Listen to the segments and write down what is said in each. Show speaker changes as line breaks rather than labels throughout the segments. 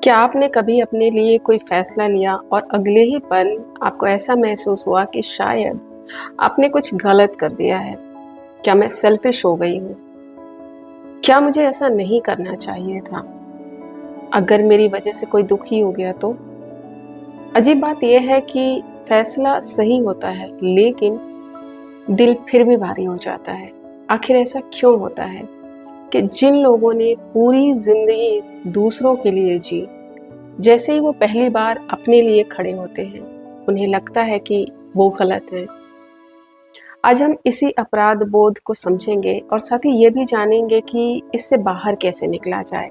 क्या आपने कभी अपने लिए कोई फैसला लिया और अगले ही पल आपको ऐसा महसूस हुआ कि शायद आपने कुछ गलत कर दिया है? क्या मैं सेल्फिश हो गई हूँ? क्या मुझे ऐसा नहीं करना चाहिए था? अगर मेरी वजह से कोई दुखी हो गया तो? अजीब बात यह है कि फैसला सही होता है, लेकिन दिल फिर भी भारी हो जाता है। आखिर ऐसा क्यों होता है कि जिन लोगों ने पूरी जिंदगी दूसरों के लिए जी, जैसे ही वो पहली बार अपने लिए खड़े होते हैं, उन्हें लगता है कि वो गलत है। आज हम इसी अपराध बोध को समझेंगे और साथ ही ये भी जानेंगे कि इससे बाहर कैसे निकला जाए।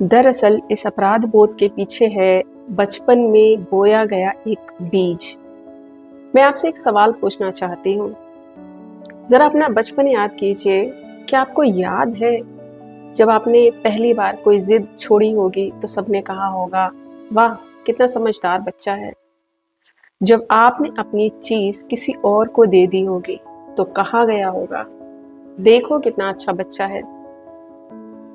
दरअसल इस अपराध बोध के पीछे है बचपन में बोया गया एक बीज। मैं आपसे एक सवाल पूछना चाहती हूँ। जरा अपना बचपन याद कीजिए। क्या आपको याद है जब आपने पहली बार कोई जिद छोड़ी होगी तो सबने कहा होगा, वाह कितना समझदार बच्चा है। जब आपने अपनी चीज किसी और को दे दी होगी तो कहा गया होगा, देखो कितना अच्छा बच्चा है।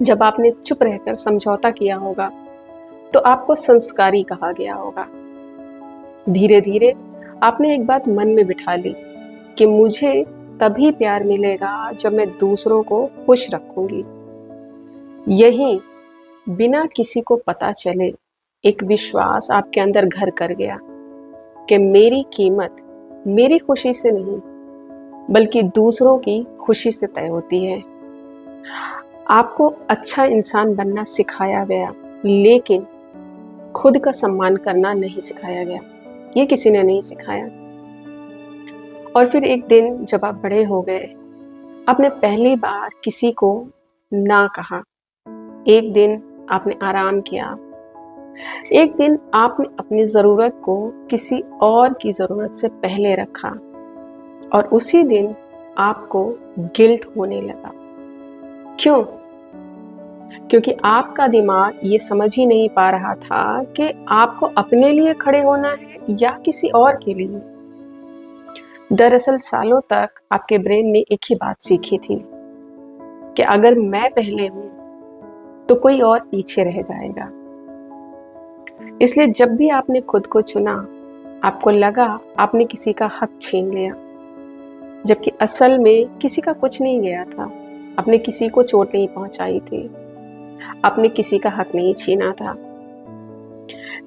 जब आपने चुप रहकर समझौता किया होगा तो आपको संस्कारी कहा गया होगा। धीरे धीरे आपने एक बात मन में बिठा ली कि मुझे तभी प्यार मिलेगा जब मैं दूसरों को खुश रखूंगी। यही बिना किसी को पता चले एक विश्वास आपके अंदर घर कर गया कि मेरी कीमत मेरी खुशी से नहीं बल्कि दूसरों की खुशी से तय होती है। आपको अच्छा इंसान बनना सिखाया गया, लेकिन खुद का सम्मान करना नहीं सिखाया गया। ये किसी ने नहीं सिखाया। और फिर एक दिन जब आप बड़े हो गए, आपने पहली बार किसी को ना कहा। एक दिन आपने आराम किया। एक दिन आपने अपनी ज़रूरत को किसी और की ज़रूरत से पहले रखा और उसी दिन आपको गिल्ट होने लगा। क्यों? क्योंकि आपका दिमाग ये समझ ही नहीं पा रहा था कि आपको अपने लिए खड़े होना है या किसी और के लिए। दरअसल सालों तक आपके ब्रेन ने एक ही बात सीखी थी कि अगर मैं पहले हूं तो कोई और पीछे रह जाएगा। इसलिए जब भी आपने खुद को चुना, आपको लगा आपने किसी का हक छीन लिया, जबकि असल में किसी का कुछ नहीं गया था। आपने किसी को चोट नहीं पहुंचाई थी, आपने किसी का हक नहीं छीना था।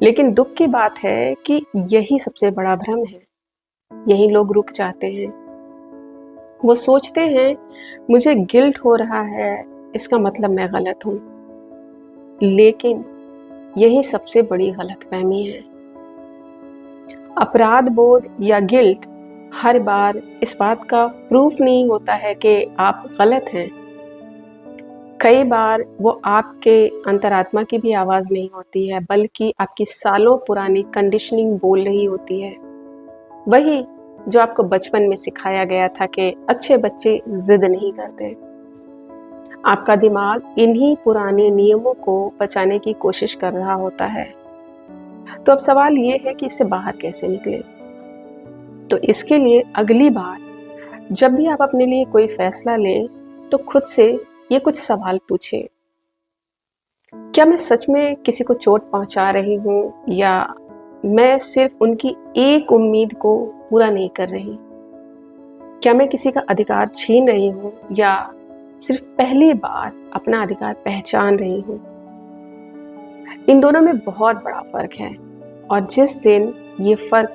लेकिन दुख की बात है कि यही सबसे बड़ा भ्रम है। यही लोग रुक जाते हैं। वो सोचते हैं मुझे गिल्ट हो रहा है, इसका मतलब मैं गलत हूं। लेकिन यही सबसे बड़ी गलतफहमी है। अपराध बोध या गिल्ट हर बार इस बात का प्रूफ नहीं होता है कि आप गलत हैं। कई बार वो आपके अंतरात्मा की भी आवाज नहीं होती है, बल्कि आपकी सालों पुरानी कंडीशनिंग बोल रही होती है। वही जो आपको बचपन में सिखाया गया था कि अच्छे बच्चे जिद नहीं करते। आपका दिमाग इन्हीं पुराने नियमों को बचाने की कोशिश कर रहा होता है। तो अब सवाल ये है कि इससे बाहर कैसे निकले। तो इसके लिए अगली बार जब भी आप अपने लिए कोई फैसला लें तो खुद से ये कुछ सवाल पूछें। क्या मैं सच में किसी को चोट पहुंचा रही हूँ, या मैं सिर्फ उनकी एक उम्मीद को पूरा नहीं कर रही? क्या मैं किसी का अधिकार छीन रही हूँ, या सिर्फ पहली बार अपना अधिकार पहचान रही हूँ? इन दोनों में बहुत बड़ा फर्क है, और जिस दिन ये फर्क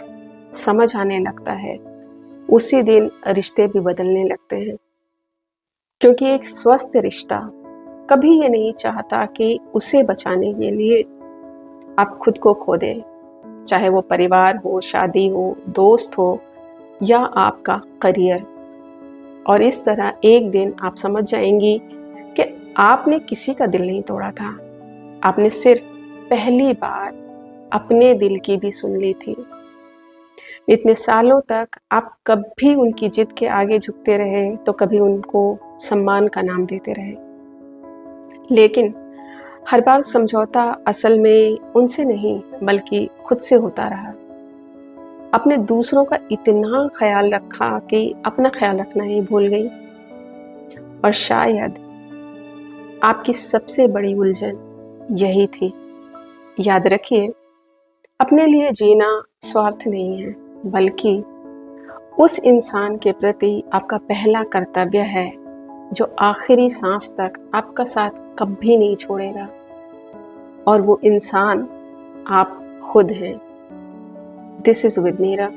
समझ आने लगता है उसी दिन रिश्ते भी बदलने लगते हैं। क्योंकि एक स्वस्थ रिश्ता कभी ये नहीं चाहता कि उसे बचाने के लिए आप खुद को खो दें, चाहे वो परिवार हो, शादी हो, दोस्त हो या आपका करियर। और इस तरह एक दिन आप समझ जाएंगी कि आपने किसी का दिल नहीं तोड़ा था, आपने सिर्फ पहली बार अपने दिल की भी सुन ली थी। इतने सालों तक आप कभी उनकी जिद के आगे झुकते रहे तो कभी उनको सम्मान का नाम देते रहे, लेकिन हर बार समझौता असल में उनसे नहीं बल्कि खुद से होता रहा। अपने दूसरों का इतना ख्याल रखा कि अपना ख्याल रखना ही भूल गई। और शायद आपकी सबसे बड़ी उलझन यही थी। याद रखिए, अपने लिए जीना स्वार्थ नहीं है, बल्कि उस इंसान के प्रति आपका पहला कर्तव्य है जो आखिरी सांस तक आपका साथ कभी नहीं छोड़ेगा, और वो इंसान आप खुद हैं। This is with Neera.